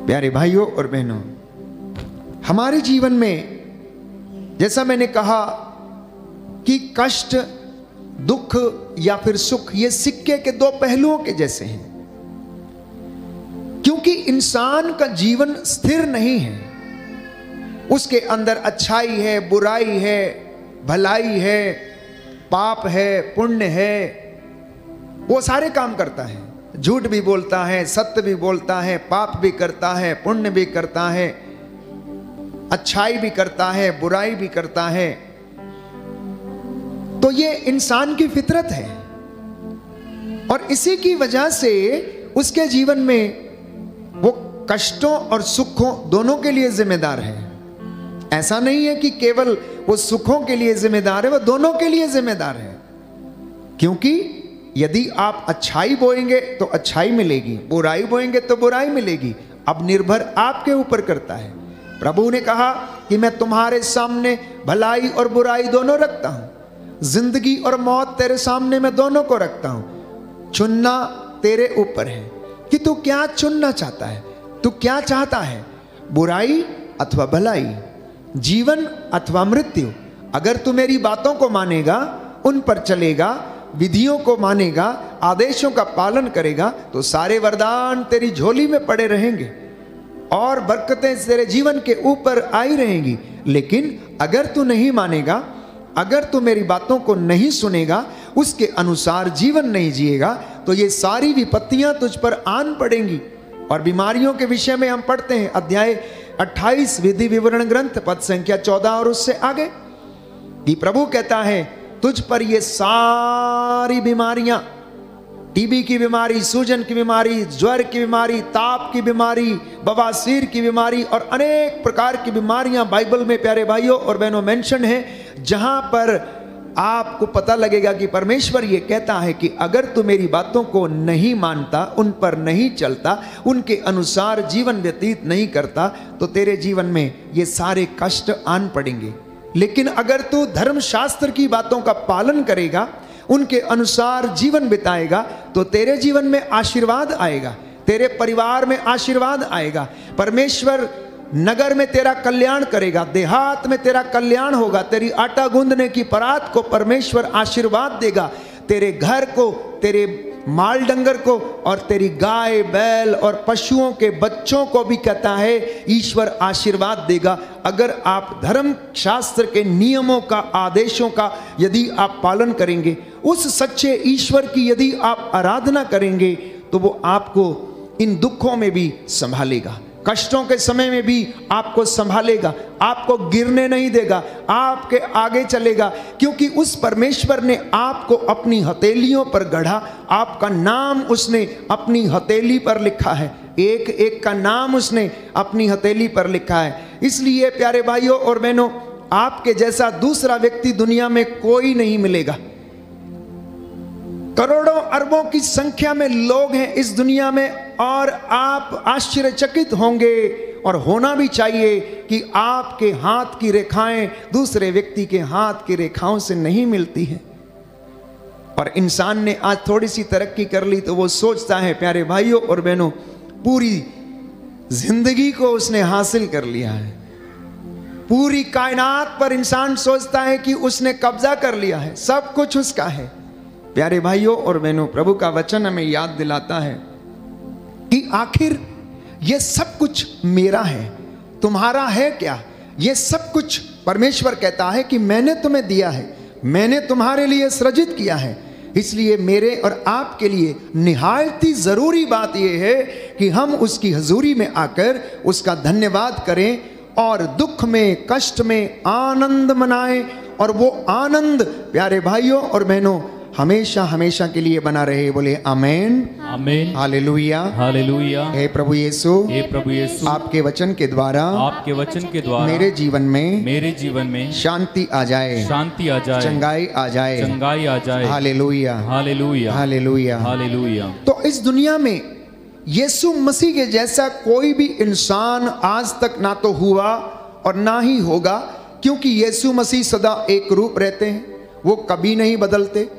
प्यारे भाइयों और बहनों, हमारे जीवन में जैसा मैंने कहा कि कष्ट, दुख या फिर सुख, ये सिक्के के दो पहलुओं के जैसे हैं। क्योंकि इंसान का जीवन स्थिर नहीं है, उसके अंदर अच्छाई है, बुराई है, भलाई है, पाप है, पुण्य है, वो सारे काम करता है। झूठ भी बोलता है, सत्य भी बोलता है, पाप भी करता है, पुण्य भी करता है, अच्छाई भी करता है, बुराई भी करता है। तो ये इंसान की फितरत है और इसी की वजह से उसके जीवन में वो कष्टों और सुखों दोनों के लिए जिम्मेदार है। ऐसा नहीं है कि केवल वो सुखों के लिए जिम्मेदार है, वो दोनों के लिए जिम्मेदार है। क्योंकि यदि आप अच्छाई बोएंगे तो अच्छाई मिलेगी, बुराई बोएंगे तो बुराई मिलेगी। अब निर्भर आपके ऊपर करता है। प्रभु ने कहा कि मैं तुम्हारे सामने भलाई और बुराई दोनों रखता हूं, जिंदगी और मौत तेरे सामने मैं दोनों को रखता हूं। चुनना तेरे ऊपर है कि तू क्या चुनना चाहता है, तू क्या चाहता है, बुराई अथवा भलाई, जीवन अथवा मृत्यु। अगर तू मेरी बातों को मानेगा, उन पर चलेगा, विधियों को मानेगा, आदेशों का पालन करेगा, तो सारे वरदान तेरी झोली में पड़े रहेंगे और बरकतें तेरे जीवन के ऊपर आई रहेंगी। लेकिन अगर तू नहीं मानेगा, अगर तू मेरी बातों को नहीं सुनेगा, उसके अनुसार जीवन नहीं जिएगा, तो ये सारी विपत्तियां तुझ पर आन पड़ेंगी। और बीमारियों के विषय में हम पढ़ते हैं अध्याय 28 विधि विवरण ग्रंथ पद संख्या 14 और उससे आगे कि प्रभु कहता है तुझ पर ये सारी बीमारियां, टीबी की बीमारी, सूजन की बीमारी, ज्वर की बीमारी, ताप की बीमारी, बवासीर की बीमारी और अनेक प्रकार की बीमारियां बाइबल में प्यारे भाइयों और बहनों मेंशन है, जहां पर आपको पता लगेगा कि परमेश्वर ये कहता है कि अगर तू मेरी बातों को नहीं मानता, उन पर नहीं चलता, उनके अनुसार जीवन व्यतीत नहीं करता, तो तेरे जीवन में ये सारे कष्ट आन पड़ेंगे। लेकिन अगर तू धर्मशास्त्र की बातों का पालन करेगा, उनके अनुसार जीवन बिताएगा, तो तेरे जीवन में आशीर्वाद आएगा, तेरे परिवार में आशीर्वाद आएगा। परमेश्वर नगर में तेरा कल्याण करेगा, देहात में तेरा कल्याण होगा, तेरी आटा गूंदने की परात को परमेश्वर आशीर्वाद देगा, तेरे घर को, तेरे माल डंगर को और तेरी गाय बैल और पशुओं के बच्चों को भी कहता है ईश्वर आशीर्वाद देगा। अगर आप धर्म शास्त्र के नियमों का, आदेशों का यदि आप पालन करेंगे, उस सच्चे ईश्वर की यदि आप आराधना करेंगे, तो वो आपको इन दुखों में भी संभालेगा, कष्टों के समय में भी आपको संभालेगा, आपको गिरने नहीं देगा, आपके आगे चलेगा। क्योंकि उस परमेश्वर ने आपको अपनी हथेलियों पर गढ़ा, आपका नाम उसने अपनी हथेली पर लिखा है, एक एक का नाम उसने अपनी हथेली पर लिखा है। इसलिए प्यारे भाइयों और बहनों, आपके जैसा दूसरा व्यक्ति दुनिया में कोई नहीं मिलेगा। करोड़ों अरबों की संख्या में लोग हैं इस दुनिया में, और आप आश्चर्यचकित होंगे, और होना भी चाहिए, कि आपके हाथ की रेखाएं दूसरे व्यक्ति के हाथ की रेखाओं से नहीं मिलती हैं। और इंसान ने आज थोड़ी सी तरक्की कर ली तो वो सोचता है प्यारे भाइयों और बहनों, पूरी जिंदगी को उसने हासिल कर लिया है, पूरी कायनात पर इंसान सोचता है कि उसने कब्जा कर लिया है, सब कुछ उसका है। प्यारे भाइयों और बहनों, प्रभु का वचन हमें याद दिलाता है कि आखिर ये सब कुछ मेरा है, तुम्हारा है क्या? ये सब कुछ परमेश्वर कहता है कि मैंने तुम्हें दिया है, मैंने तुम्हारे लिए सृजित किया है। इसलिए मेरे और आपके लिए निहायत ही जरूरी बात यह है कि हम उसकी हजूरी में आकर उसका धन्यवाद करें और दुख में, कष्ट में आनंद मनाएं, और वो आनंद प्यारे भाइयों और बहनों हमेशा हमेशा के लिए बना रहे। बोले आमेन, आमेन, हालेलुया, हालेलुया। हे प्रभु यीशु, हे प्रभु यीशु, आपके वचन के द्वारा, आपके वचन के द्वारा मेरे जीवन में शांति आ जाए, शांति आ जाए, चंगाई आ जाए, चंगाई आ जाए। Hallelujah, hallelujah, hallelujah, hallelujah. तो इस दुनिया में यीशु मसीह के जैसा कोई भी इंसान आज तक ना तो हुआ और ना ही होगा, क्योंकि यीशु मसीह सदा एक रूप रहते हैं, वो कभी नहीं बदलते,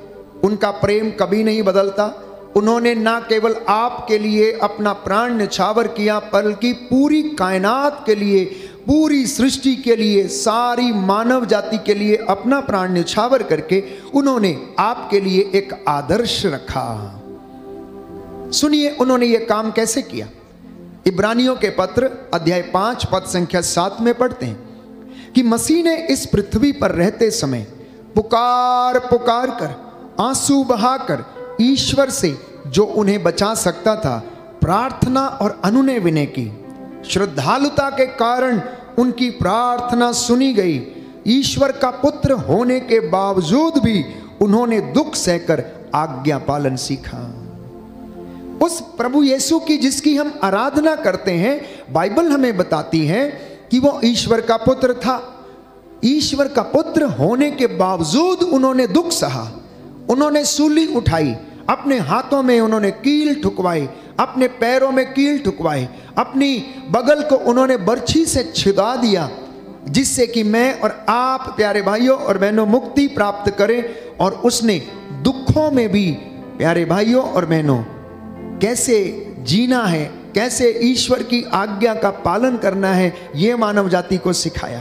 उनका प्रेम कभी नहीं बदलता, उन्होंने ना केवल आपके लिए अपना प्राण न्यौछावर किया, बल्कि पूरी कायनात के लिए, पूरी सृष्टि के लिए, सारी मानव जाति के लिए अपना प्राण न्यौछावर करके उन्होंने आपके लिए एक आदर्श रखा। सुनिए उन्होंने ये काम कैसे किया। इब्रानियों के पत्र अध्याय 5 पद संख्या 7 में पढ़ते हैं कि मसीह ने इस पृथ्वी पर रहते समय पुकार पुकार कर, आंसू बहाकर ईश्वर से जो उन्हें बचा सकता था प्रार्थना और अनुनय विनय की। श्रद्धालुता के कारण उनकी प्रार्थना सुनी गई। ईश्वर का पुत्र होने के बावजूद भी उन्होंने दुख सहकर आज्ञा पालन सीखा। उस प्रभु यीशु की जिसकी हम आराधना करते हैं, बाइबल हमें बताती है कि वो ईश्वर का पुत्र था। ईश्वर का पुत्र होने के बावजूद उन्होंने दुख सहा, उन्होंने सूली उठाई, अपने हाथों में उन्होंने कील ठुकवाई, अपने पैरों में कील ठुकवाई, अपनी बगल को उन्होंने बर्छी से छिदा दिया, जिससे कि मैं और आप प्यारे भाइयों और बहनों मुक्ति प्राप्त करें। और उसने दुखों में भी प्यारे भाइयों और बहनों कैसे जीना है, कैसे ईश्वर की आज्ञा का पालन करना है, यह मानव जाति को सिखाया।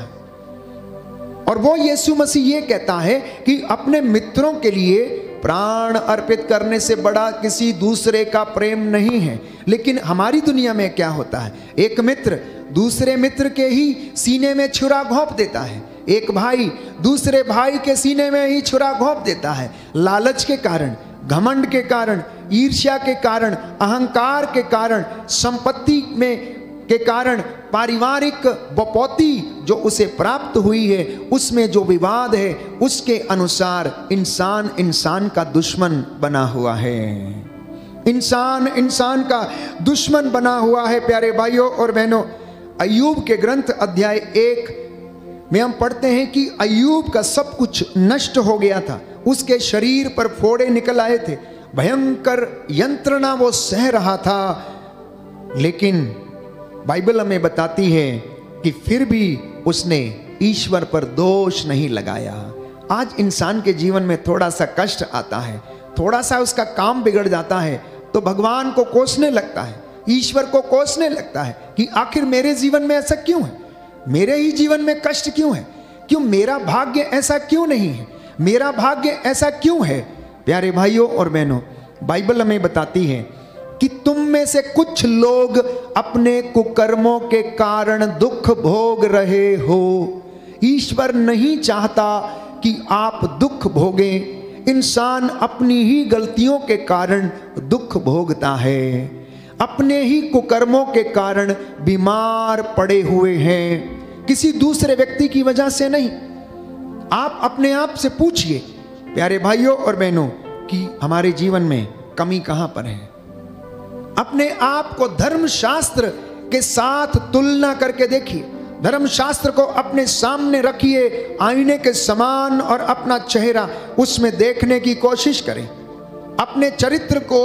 और वो यीशु मसीह ये कहता है कि अपने मित्रों के लिए प्राण अर्पित करने से बड़ा किसी दूसरे का प्रेम नहीं है। लेकिन हमारी दुनिया में क्या होता है, एक मित्र दूसरे मित्र के ही सीने में छुरा घोंप देता है, एक भाई दूसरे भाई के सीने में ही छुरा घोंप देता है। लालच के कारण, घमंड के कारण, ईर्ष्या के कारण, अहंकार के कारण, संपत्ति में के कारण, पारिवारिक बपौती जो उसे प्राप्त हुई है उसमें जो विवाद है, उसके अनुसार इंसान इंसान का दुश्मन बना हुआ है। इंसान इंसान का दुश्मन बना हुआ है। प्यारे भाइयों और बहनों, अय्यूब के ग्रंथ अध्याय 1 में हम पढ़ते हैं कि अय्यूब का सब कुछ नष्ट हो गया था, उसके शरीर पर फोड़े निकल आए थे, भयंकर यंत्रणा वो सह रहा था। लेकिन बाइबल हमें बताती है कि फिर भी उसने ईश्वर पर दोष नहीं लगाया। आज इंसान के जीवन में थोड़ा सा कष्ट आता है, थोड़ा सा उसका काम बिगड़ जाता है तो भगवान को कोसने लगता है, ईश्वर को कोसने लगता है कि आखिर मेरे जीवन में ऐसा क्यों है, मेरे ही जीवन में कष्ट क्यों है, क्यों मेरा भाग्य ऐसा क्यों नहीं है, मेरा भाग्य ऐसा क्यों है। प्यारे भाइयों और बहनों, बाइबल हमें बताती है कि तुम में से कुछ लोग अपने कुकर्मों के कारण दुख भोग रहे हो। ईश्वर नहीं चाहता कि आप दुख भोगें। इंसान अपनी ही गलतियों के कारण दुख भोगता है, अपने ही कुकर्मों के कारण बीमार पड़े हुए हैं, किसी दूसरे व्यक्ति की वजह से नहीं। आप अपने आप से पूछिए प्यारे भाइयों और बहनों कि हमारे जीवन में कमी कहां पर है। अपने आप को धर्मशास्त्र के साथ तुलना करके देखिए, धर्मशास्त्र को अपने सामने रखिए आईने के समान और अपना चेहरा उसमें देखने की कोशिश करें। अपने चरित्र को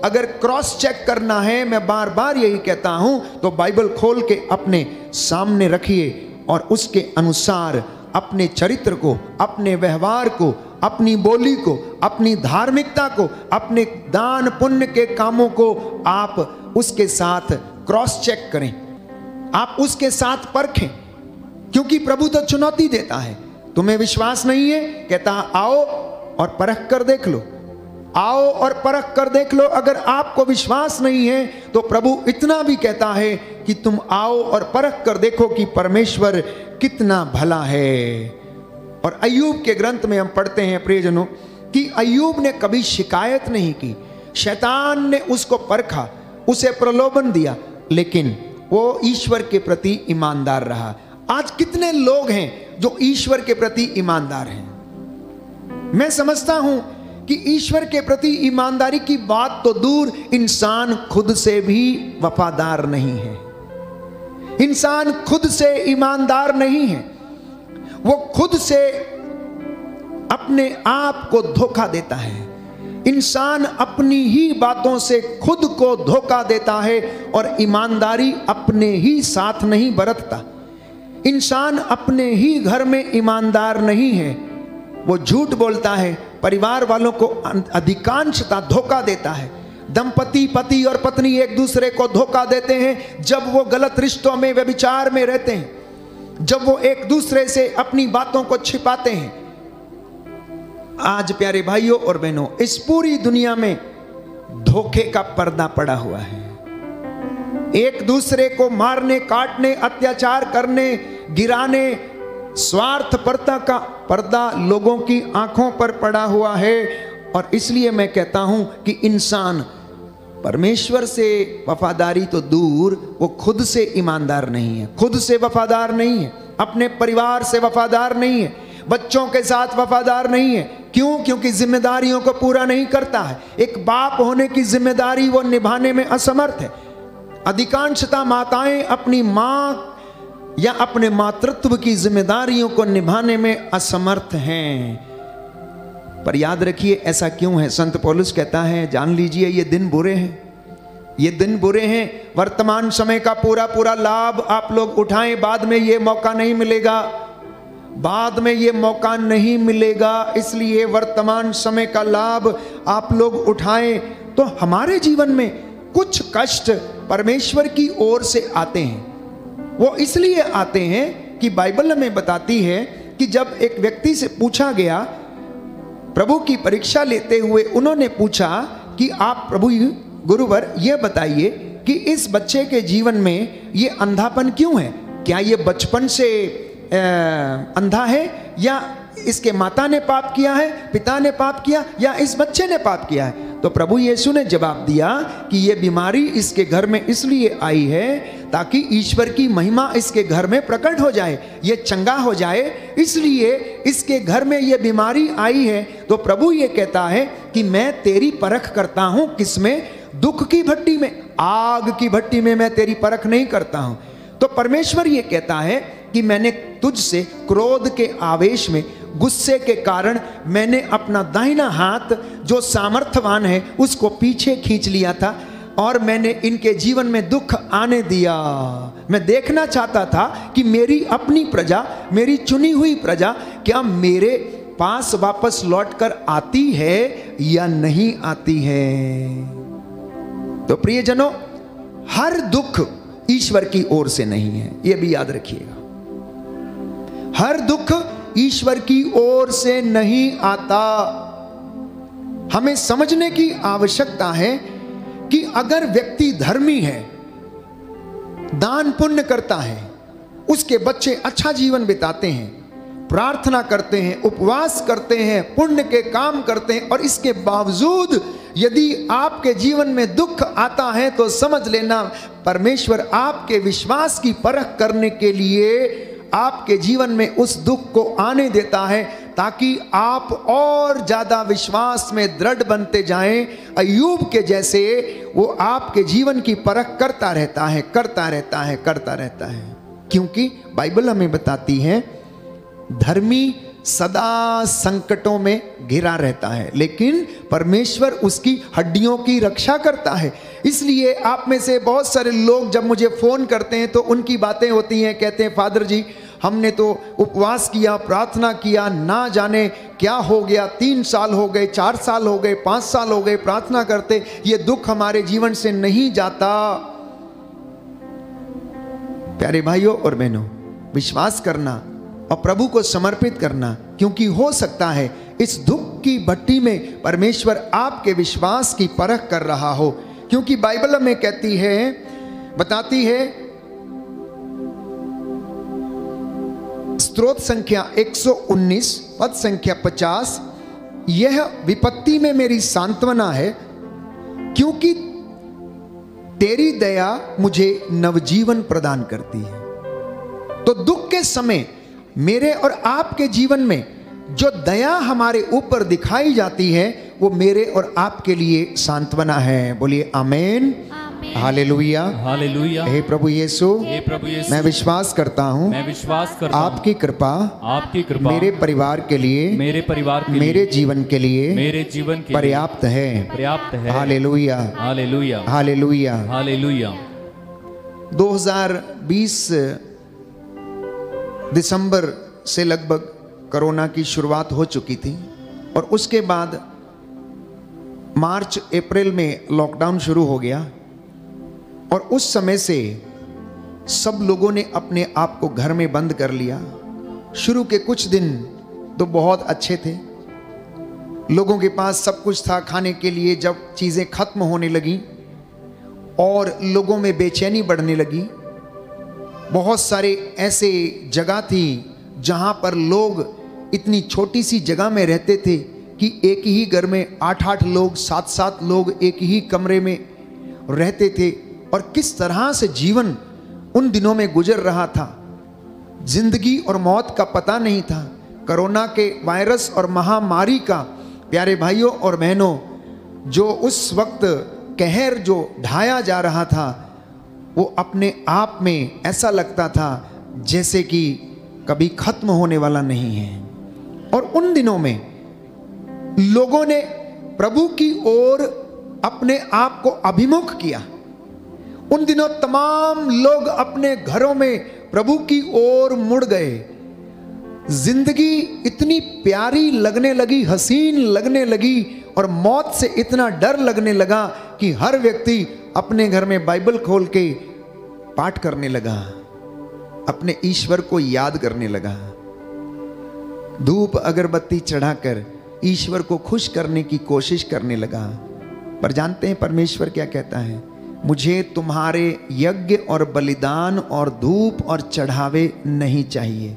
अगर क्रॉस चेक करना है, मैं बार बार यही कहता हूं, तो बाइबल खोल के अपने सामने रखिए और उसके अनुसार अपने चरित्र को, अपने व्यवहार को, अपनी बोली को, अपनी धार्मिकता को, अपने दान पुण्य के कामों को आप उसके साथ क्रॉस चेक करें, आप उसके साथ परखें। क्योंकि प्रभु तो चुनौती देता है, तुम्हें विश्वास नहीं है, कहता आओ और परख कर देख लो, आओ और परख कर देख लो। अगर आपको विश्वास नहीं है तो प्रभु इतना भी कहता है कि तुम आओ और परख कर देखो कि परमेश्वर कितना भला है। और अय्यूब के ग्रंथ में हम पढ़ते हैं प्रियजनों कि अय्यूब ने कभी शिकायत नहीं की। शैतान ने उसको परखा, उसे प्रलोभन दिया, लेकिन वो ईश्वर के प्रति ईमानदार रहा। आज कितने लोग हैं जो ईश्वर के प्रति ईमानदार हैं। मैं समझता हूं कि ईश्वर के प्रति ईमानदारी की बात तो दूर, इंसान खुद से भी वफादार नहीं है। इंसान खुद से ईमानदार नहीं है, वो खुद से अपने आप को धोखा देता है। इंसान अपनी ही बातों से खुद को धोखा देता है और ईमानदारी अपने ही साथ नहीं बरतता। इंसान अपने ही घर में ईमानदार नहीं है, वो झूठ बोलता है, परिवार वालों को अधिकांशतः धोखा देता है। दंपति, पति और पत्नी एक दूसरे को धोखा देते हैं जब वो गलत रिश्तों में, व्यभिचार में रहते हैं, जब वो एक दूसरे से अपनी बातों को छिपाते हैं। आज प्यारे भाइयों और बहनों, इस पूरी दुनिया में धोखे का पर्दा पड़ा हुआ है। एक दूसरे को मारने, काटने, अत्याचार करने, गिराने, स्वार्थपरता का पर्दा लोगों की आंखों पर पड़ा हुआ है। और इसलिए मैं कहता हूं कि इंसान परमेश्वर से वफादारी तो दूर, वो खुद से ईमानदार नहीं है, खुद से वफादार नहीं है, अपने परिवार से वफादार नहीं है, बच्चों के साथ वफादार नहीं है। क्यों? क्योंकि जिम्मेदारियों को पूरा नहीं करता है। एक बाप होने की जिम्मेदारी वो निभाने में असमर्थ है। अधिकांशतः माताएं अपनी मां या अपने मातृत्व की जिम्मेदारियों को निभाने में असमर्थ हैं। पर याद रखिए, ऐसा क्यों है? संत पौलुस कहता है, जान लीजिए ये दिन बुरे हैं, ये दिन बुरे हैं। वर्तमान समय का पूरा पूरा लाभ आप लोग उठाएं, बाद में ये मौका नहीं मिलेगा, बाद में ये मौका नहीं मिलेगा। इसलिए वर्तमान समय का लाभ आप लोग उठाएं। तो हमारे जीवन में कुछ कष्ट परमेश्वर की ओर से आते हैं। वो इसलिए आते हैं कि बाइबल हमें बताती है कि जब एक व्यक्ति से पूछा गया, प्रभु की परीक्षा लेते हुए उन्होंने पूछा कि आप प्रभु गुरुवर ये बताइए कि इस बच्चे के जीवन में ये अंधापन क्यों है? क्या ये बचपन से अंधा है, या इसके माता ने पाप किया है, पिता ने पाप किया, या इस बच्चे ने पाप किया है? तो प्रभु यीशु ने जवाब दिया कि ये बीमारी इसके घर में इसलिए आई है ताकि ईश्वर की महिमा इसके घर में प्रकट हो जाए, ये चंगा हो जाए, इसलिए इसके घर में ये बीमारी आई है। तो प्रभु ये कहता है कि मैं तेरी परख करता हूं, किसमें? दुख की भट्टी में, आग की भट्टी में मैं तेरी परख नहीं करता हूं। तो परमेश्वर ये कहता है कि मैंने तुझसे क्रोध के आवेश में, गुस्से के कारण मैंने अपना दाहिना हाथ जो सामर्थ्यवान है उसको पीछे खींच लिया था और मैंने इनके जीवन में दुख आने दिया। मैं देखना चाहता था कि मेरी अपनी प्रजा, मेरी चुनी हुई प्रजा क्या मेरे पास वापस लौटकर आती है या नहीं आती है। तो प्रियजनों, हर दुख ईश्वर की ओर से नहीं है, यह भी याद रखिएगा। हर दुख ईश्वर की ओर से नहीं आता। हमें समझने की आवश्यकता है कि अगर व्यक्ति धर्मी है, दान पुण्य करता है, उसके बच्चे अच्छा जीवन बिताते हैं, प्रार्थना करते हैं, उपवास करते हैं, पुण्य के काम करते हैं, और इसके बावजूद यदि आपके जीवन में दुख आता है तो समझ लेना परमेश्वर आपके विश्वास की परख करने के लिए आपके जीवन में उस दुख को आने देता है ताकि आप और ज्यादा विश्वास में दृढ़ बनते जाएं। अय्यूब के जैसे वो आपके जीवन की परख करता रहता है, करता रहता है, करता रहता है। क्योंकि बाइबल हमें बताती है धर्मी सदा संकटों में घिरा रहता है, लेकिन परमेश्वर उसकी हड्डियों की रक्षा करता है। इसलिए आप में से बहुत सारे लोग जब मुझे फोन करते हैं तो उनकी बातें होती हैं, कहते हैं फादर जी हमने तो उपवास किया, प्रार्थना किया, ना जाने क्या हो गया, 3 साल हो गए, 4 साल हो गए, 5 साल हो गए प्रार्थना करते, ये दुख हमारे जीवन से नहीं जाता। प्यारे भाइयों और बहनों, विश्वास करना और प्रभु को समर्पित करना, क्योंकि हो सकता है इस दुख की भट्टी में परमेश्वर आपके विश्वास की परख कर रहा हो। क्योंकि बाइबल हमें कहती है, बताती है, स्तोत्र संख्या 119 पद संख्या 50, यह विपत्ति में मेरी सांत्वना है क्योंकि तेरी दया मुझे नवजीवन प्रदान करती है। तो दुख के समय मेरे और आपके जीवन में जो दया हमारे ऊपर दिखाई जाती है वो मेरे और आपके लिए सांत्वना है। बोलिए आमीन, हालेलुया, हालेलुया। हे प्रभु यीशु, हे प्रभु यीशु, मैं विश्वास करता हूँ, मैं विश्वास करता हूँ आपकी कृपा, आपकी कृपा मेरे परिवार के लिए, मेरे परिवार के मेरे लिए, जीवन के लिए, मेरे जीवन के पर्याप्त है, पर्याप्त है। Hallelujah, hallelujah, hallelujah, hallelujah. 2020 दिसंबर से लगभग कोरोना की शुरुआत हो चुकी थी और उसके बाद मार्च अप्रैल में लॉकडाउन शुरू हो गया और उस समय से सब लोगों ने अपने आप को घर में बंद कर लिया। शुरू के कुछ दिन तो बहुत अच्छे थे, लोगों के पास सब कुछ था खाने के लिए। जब चीज़ें खत्म होने लगी और लोगों में बेचैनी बढ़ने लगी, बहुत सारे ऐसे जगह थी जहाँ पर लोग इतनी छोटी सी जगह में रहते थे कि एक ही घर में 8-8 लोग 7-7 लोग एक ही कमरे में रहते थे। और किस तरह से जीवन उन दिनों में गुजर रहा था, जिंदगी और मौत का पता नहीं था। कोरोना के वायरस और महामारी का प्यारे भाइयों और बहनों, जो उस वक्त कहर जो ढाया जा रहा था, वो अपने आप में ऐसा लगता था जैसे कि कभी खत्म होने वाला नहीं है। और उन दिनों में लोगों ने प्रभु की ओर अपने आप को अभिमुख किया। उन दिनों तमाम लोग अपने घरों में प्रभु की ओर मुड़ गए। जिंदगी इतनी प्यारी लगने लगी, हसीन लगने लगी और मौत से इतना डर लगने लगा कि हर व्यक्ति अपने घर में बाइबल खोल के पाठ करने लगा, अपने ईश्वर को याद करने लगा, धूप अगरबत्ती चढ़ाकर ईश्वर को खुश करने की कोशिश करने लगा। पर जानते हैं परमेश्वर क्या कहता है? मुझे तुम्हारे यज्ञ और बलिदान और धूप और चढ़ावे नहीं चाहिए,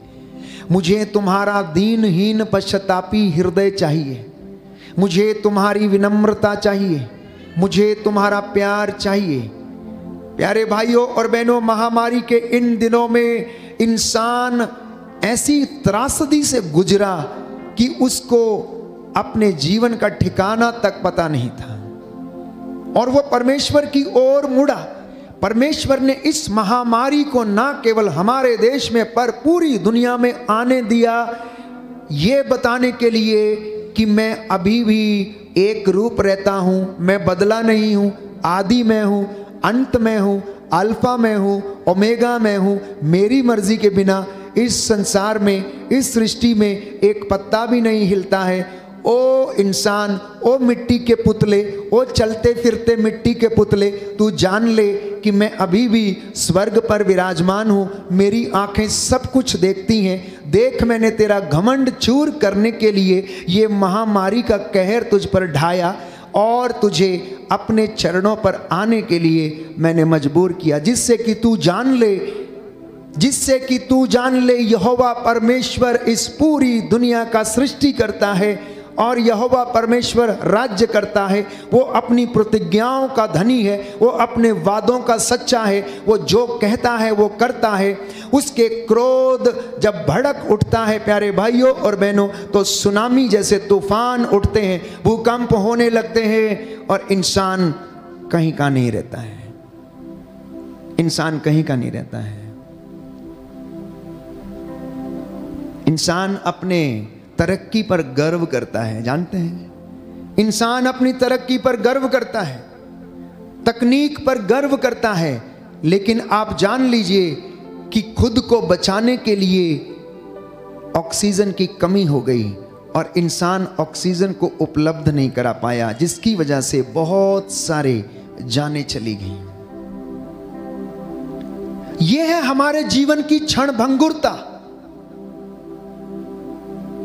मुझे तुम्हारा दीनहीन पश्चातापी हृदय चाहिए, मुझे तुम्हारी विनम्रता चाहिए, मुझे तुम्हारा प्यार चाहिए। प्यारे भाइयों और बहनों, महामारी के इन दिनों में इंसान ऐसी त्रासदी से गुजरा कि उसको अपने जीवन का ठिकाना तक पता नहीं था और वो परमेश्वर की ओर मुड़ा। परमेश्वर ने इस महामारी को ना केवल हमारे देश में पर पूरी दुनिया में आने दिया, ये बताने के लिए कि मैं अभी भी एक रूप रहता हूं, मैं बदला नहीं हूं, आदि मैं हूं, अंत में हूं, अल्फा में हूं, ओमेगा में हूं। मेरी मर्जी के बिना इस संसार में, इस सृष्टि में एक पत्ता भी नहीं हिलता है। ओ इंसान, ओ मिट्टी के पुतले, ओ चलते फिरते मिट्टी के पुतले, तू जान ले कि मैं अभी भी स्वर्ग पर विराजमान हूँ। मेरी आंखें सब कुछ देखती हैं। देख, मैंने तेरा घमंड चूर करने के लिए ये महामारी का कहर तुझ पर ढाया और तुझे अपने चरणों पर आने के लिए मैंने मजबूर किया, जिससे कि तू जान ले यहोवा परमेश्वर इस पूरी दुनिया का सृष्टि करता है और यहोवा परमेश्वर राज्य करता है। वो अपनी प्रतिज्ञाओं का धनी है, वो अपने वादों का सच्चा है, वो जो कहता है वो करता है। उसके क्रोध जब भड़क उठता है प्यारे भाइयों और बहनों, तो सुनामी जैसे तूफान उठते हैं, भूकंप होने लगते हैं और इंसान कहीं का नहीं रहता है। इंसान कहीं का नहीं रहता है। इंसान अपने तरक्की पर गर्व करता है, जानते हैं? इंसान अपनी तरक्की पर गर्व करता है, तकनीक पर गर्व करता है, लेकिन आप जान लीजिए कि खुद को बचाने के लिए ऑक्सीजन की कमी हो गई और इंसान ऑक्सीजन को उपलब्ध नहीं करा पाया, जिसकी वजह से बहुत सारे जानें चली गई। यह है हमारे जीवन की क्षणभंगुरता,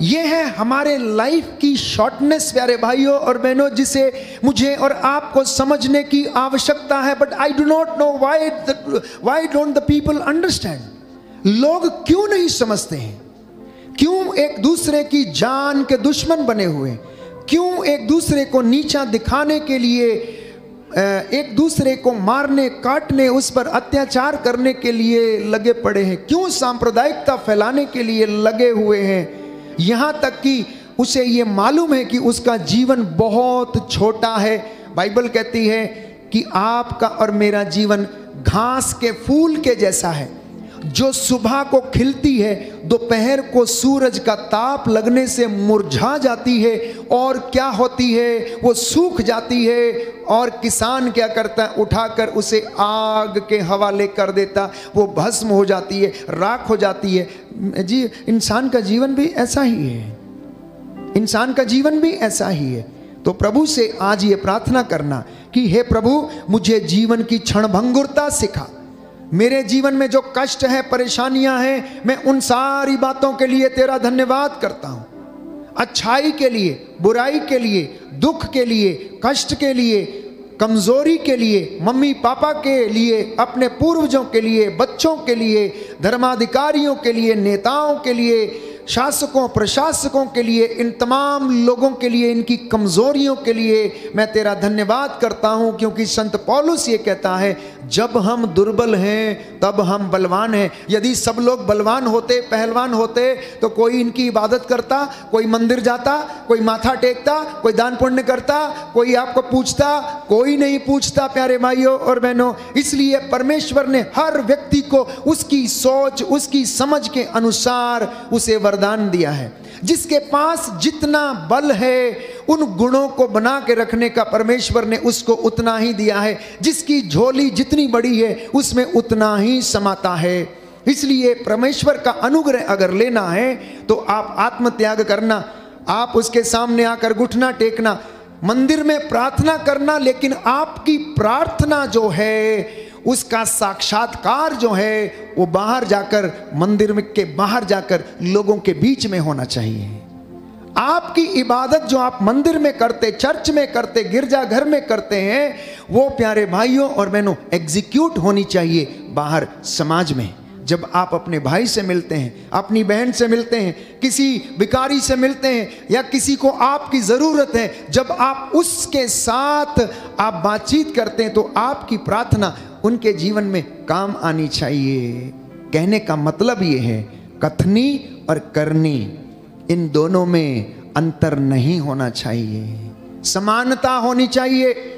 यह है हमारे लाइफ की शॉर्टनेस प्यारे भाइयों और बहनों, जिसे मुझे और आपको समझने की आवश्यकता है। But I do not know why don't the people understand. लोग क्यों नहीं समझते हैं? क्यों एक दूसरे की जान के दुश्मन बने हुए? क्यों एक दूसरे को नीचा दिखाने के लिए, एक दूसरे को मारने काटने, उस पर अत्याचार करने के लिए लगे पड़े हैं? क्यों सांप्रदायिकता फैलाने के लिए लगे हुए हैं? यहाँ तक कि उसे ये मालूम है कि उसका जीवन बहुत छोटा है। बाइबल कहती है कि आपका और मेरा जीवन घास के फूल के जैसा है, जो सुबह को खिलती है, दोपहर को सूरज का ताप लगने से मुरझा जाती है और क्या होती है, वो सूख जाती है। और किसान क्या करता है, उठाकर उसे आग के हवाले कर देता, वो भस्म हो जाती है, राख हो जाती है। जी, इंसान का जीवन भी ऐसा ही है, इंसान का जीवन भी ऐसा ही है। तो प्रभु से आज ये प्रार्थना करना कि हे प्रभु, मुझे जीवन की क्षणभंगुरता सिखा। मेरे जीवन में जो कष्ट है, परेशानियां हैं, मैं उन सारी बातों के लिए तेरा धन्यवाद करता हूं। अच्छाई के लिए, बुराई के लिए, दुख के लिए, कष्ट के लिए, कमजोरी के लिए, मम्मी पापा के लिए, अपने पूर्वजों के लिए, बच्चों के लिए, धर्माधिकारियों के लिए, नेताओं के लिए, शासकों प्रशासकों के लिए, इन तमाम लोगों के लिए, इनकी कमजोरियों के लिए मैं तेरा धन्यवाद करता हूं। क्योंकि संत पौलुस ये कहता है, जब हम दुर्बल हैं तब हम बलवान हैं। यदि सब लोग बलवान होते, पहलवान होते, तो कोई इनकी इबादत करता, कोई मंदिर जाता, कोई माथा टेकता, कोई दान पुण्य करता, कोई आपको पूछता? कोई नहीं पूछता प्यारे भाइयों और बहनों। इसलिए परमेश्वर ने हर व्यक्ति को उसकी सोच, उसकी समझ के अनुसार उसे वरदान दिया है। जिसके पास जितना बल है, उन गुणों को बना के रखने का परमेश्वर ने उसको उतना ही दिया है। जिसकी झोली जितनी बड़ी है, उसमें उतना ही समाता है। इसलिए परमेश्वर का अनुग्रह अगर लेना है तो आप आत्मत्याग करना, आप उसके सामने आकर घुटना टेकना, मंदिर में प्रार्थना करना, लेकिन आपकी प्रार्थना जो है उसका साक्षात्कार जो है वो बाहर जाकर, मंदिर में के बाहर जाकर लोगों के बीच में होना चाहिए। आपकी इबादत जो आप मंदिर में करते, चर्च में करते, गिरजाघर में करते हैं, वो प्यारे भाइयों और बहनों एग्जीक्यूट होनी चाहिए बाहर समाज में। जब आप अपने भाई से मिलते हैं, अपनी बहन से मिलते हैं, किसी भिखारी से मिलते हैं, या किसी को आपकी ज़रूरत है, जब आप उसके साथ आप बातचीत करते हैं तो आपकी प्रार्थना उनके जीवन में काम आनी चाहिए। कहने का मतलब ये है, कथनी और करनी, इन दोनों में अंतर नहीं होना चाहिए। समानता होनी चाहिए,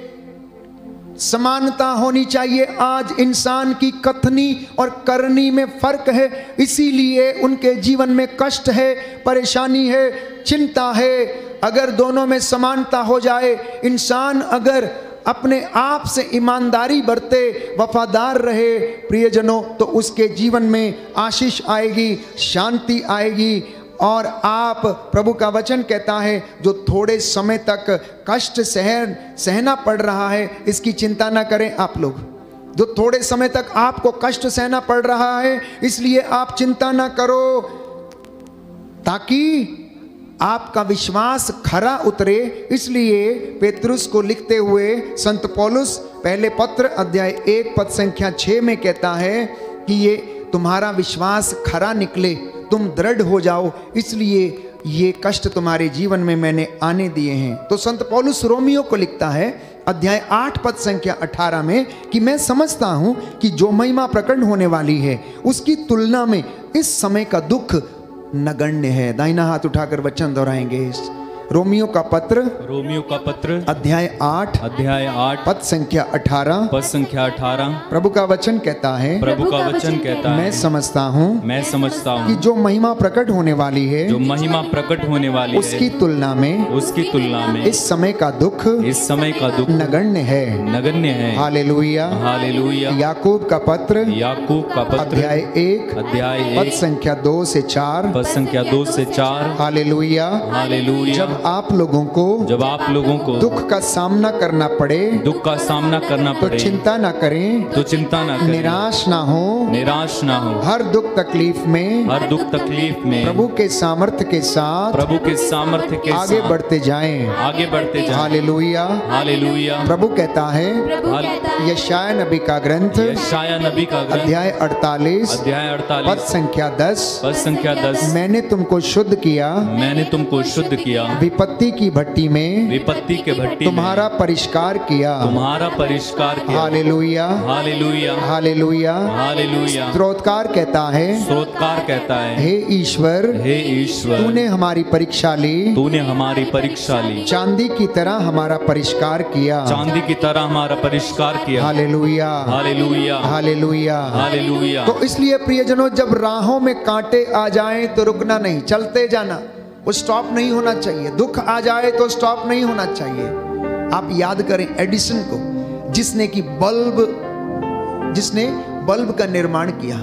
समानता होनी चाहिए। आज इंसान की कथनी और करनी में फर्क है, इसीलिए उनके जीवन में कष्ट है, परेशानी है, चिंता है। अगर दोनों में समानता हो जाए, इंसान अगर अपने आप से ईमानदारी बरते, वफादार रहे प्रियजनों, तो उसके जीवन में आशीष आएगी, शांति आएगी। और आप, प्रभु का वचन कहता है, जो थोड़े समय तक कष्ट सहना पड़ रहा है, इसकी चिंता ना करें आप लोग। जो थोड़े समय तक आपको कष्ट सहना पड़ रहा है, इसलिए आप चिंता ना करो, ताकि आपका विश्वास खरा उतरे। इसलिए पेतरुस को लिखते हुए संत पौलुस पहले पत्र अध्याय 1 पद संख्या 6 में कहता है कि ये तुम्हारा विश्वास खरा निकले, तुम दृढ़ हो जाओ, इसलिए ये कष्ट तुम्हारे जीवन में मैंने आने दिए हैं। तो संत पौलुस रोमियो को लिखता है अध्याय 8 पद संख्या 18 में कि मैं समझता हूं कि जो महिमा प्रकट होने वाली है उसकी तुलना में इस समय का दुख नगण्य है। दाहिना हाथ उठाकर वचन दोहराएंगे। रोमियो का पत्र अध्याय 8 पद संख्या 18 प्रभु का वचन कहता है, मैं समझता हूँ कि जो महिमा प्रकट होने वाली है, उसकी तुलना में इस समय का दुख नगण्य है। हालेलुया। याकूब का पत्र अध्याय 1 पद संख्या 2 से 4 हालेलुया। जब आप लोगों को दुख का सामना करना पड़े तो चिंता ना करें, निराश ना हो। हर दुख तकलीफ में प्रभु के सामर्थ्य के साथ आगे बढ़ते जाएं। हालेलुया। प्रभु कहता है, यशाया नबी का ग्रंथ अध्याय 48 पद संख्या 10 मैंने तुमको शुद्ध किया विपत्ति की भट्टी में तुम्हारा परिष्कार किया। हालेलुया। स्तोत्रकार कहता है, हे ईश्वर तूने हमारी परीक्षा ली, चांदी की तरह हमारा परिष्कार किया। हालेलुया। तो इसलिए प्रियजनों, जब राहों में कांटे आ जाएं तो रुकना नहीं, चलते जाना, वो स्टॉप नहीं होना चाहिए। दुख आ जाए तो स्टॉप नहीं होना चाहिए। आप याद करें एडिसन को, जिसने बल्ब का निर्माण किया।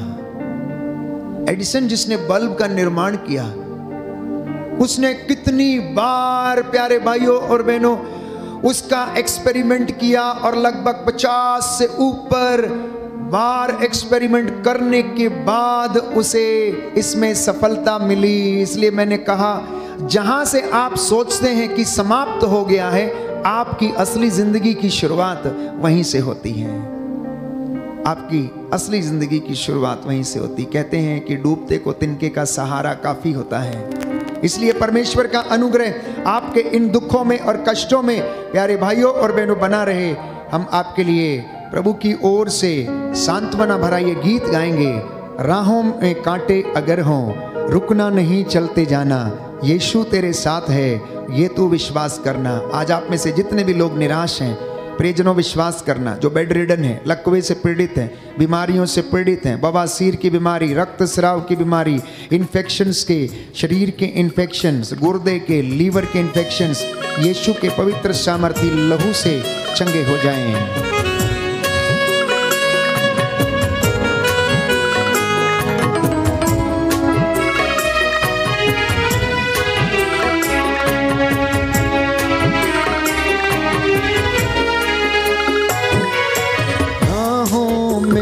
एडिसन जिसने बल्ब का निर्माण किया, उसने कितनी बार प्यारे भाइयों और बहनों उसका एक्सपेरिमेंट किया और लगभग 50 से ऊपर बार एक्सपेरिमेंट करने के बाद उसे इसमें सफलता मिली। इसलिए मैंने कहा, जहां से आप सोचते हैं कि समाप्त हो गया है, आपकी असली जिंदगी की शुरुआत वहीं से होती है। आपकी असली जिंदगी की शुरुआत वहीं से होती। कहते हैं कि डूबते को तिनके का सहारा काफी होता है। इसलिए परमेश्वर का अनुग्रह आपके इन दुखों में और कष्टों में प्यारे भाइयों और बहनों बना रहे। हम आपके लिए प्रभु की ओर से सांत्वना भरा ये गीत गाएंगे। राहों में कांटे अगर हों, रुकना नहीं चलते जाना, यीशु तेरे साथ है, ये तू विश्वास करना। आज आप में से जितने भी लोग निराश हैं, प्रियजनों विश्वास करना। जो बेड रिडन है, लकवे से पीड़ित हैं, बीमारियों से पीड़ित हैं, बवासीर की बीमारी, रक्तस्राव की बीमारी, इन्फेक्शंस के, शरीर के इन्फेक्शंस, गुर्दे के, लीवर के इन्फेक्शंस, यीशु के पवित्र सामर्थी लहू से चंगे हो जाएं।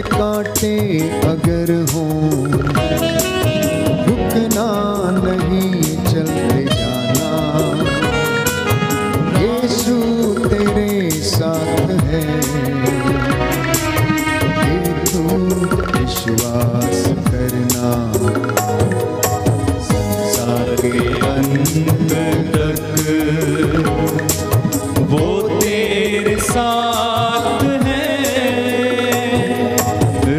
कांटे अगर हों, रुकना नहीं चलते जाना, यीशु तेरे साथ है, ये तू विश्वास करना। संसार के अंत तक वो तेरे साथ है।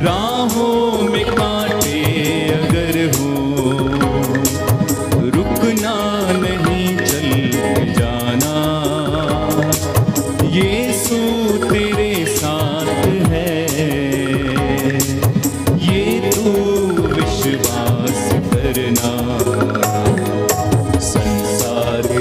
राहों में कांटे अगर हो, रुकना नहीं चल जाना, यीशु तेरे साथ है, ये तू विश्वास करना। संसार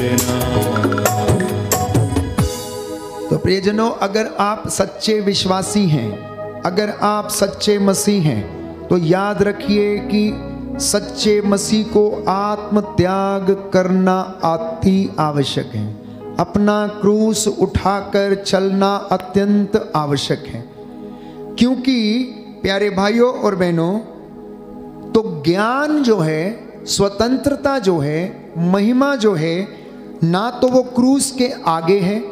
करना। तो प्रियजनों, अगर आप सच्चे विश्वासी हैं, अगर आप सच्चे मसीह हैं, तो याद रखिए कि सच्चे मसीह को आत्म त्याग करना अति आवश्यक है। अपना क्रूस उठाकर चलना अत्यंत आवश्यक है। क्योंकि प्यारे भाइयों और बहनों, तो ज्ञान जो है, स्वतंत्रता जो है, महिमा जो है, ना तो वो क्रूस के आगे है,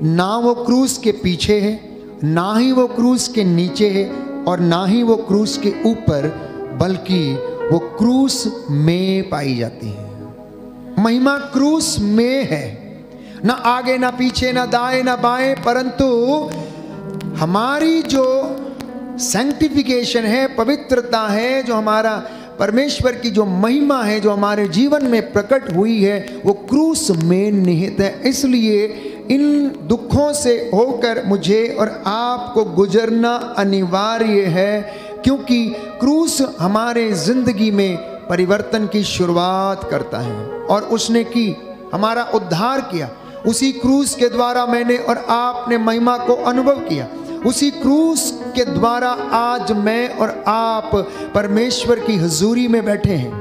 ना वो क्रूस के पीछे है, ना ही वो क्रूस के नीचे है, और ना ही वो क्रूस के ऊपर, बल्कि वो क्रूस में पाई जाती है। महिमा क्रूस में है, ना आगे ना पीछे, ना दाएं ना बाएं, परंतु हमारी जो सैंक्टिफिकेशन है, पवित्रता है, जो हमारा परमेश्वर की जो महिमा है, जो हमारे जीवन में प्रकट हुई है, वो क्रूस में निहित है। इसलिए इन दुखों से होकर मुझे और आपको गुजरना अनिवार्य है, क्योंकि क्रूस हमारे जिंदगी में परिवर्तन की शुरुआत करता है। और उसने की, हमारा उद्धार किया। उसी क्रूस के द्वारा मैंने और आपने महिमा को अनुभव किया। उसी क्रूस के द्वारा आज मैं और आप परमेश्वर की हुजूरी में बैठे हैं।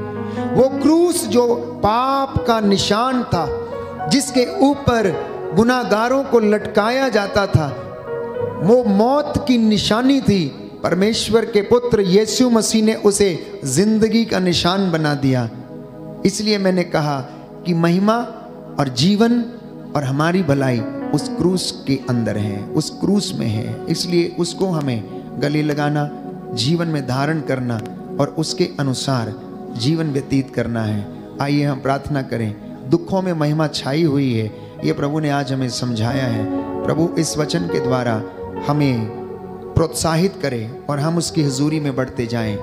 वो क्रूस जो पाप का निशान था, जिसके ऊपर गुनाहगारों को लटकाया जाता था, वो मौत की निशानी थी। परमेश्वर के पुत्र यीशु मसीह ने उसे जिंदगी का निशान बना दिया। इसलिए मैंने कहा कि महिमा और जीवन और हमारी भलाई उस क्रूस के अंदर है, उस क्रूस में है। इसलिए उसको हमें गले लगाना, जीवन में धारण करना और उसके अनुसार जीवन व्यतीत करना है। आइए हम प्रार्थना करें। दुखों में महिमा छाई हुई है, ये प्रभु ने आज हमें समझाया है। प्रभु इस वचन के द्वारा हमें प्रोत्साहित करें और हम उसकी हुजूरी में बढ़ते जाएं।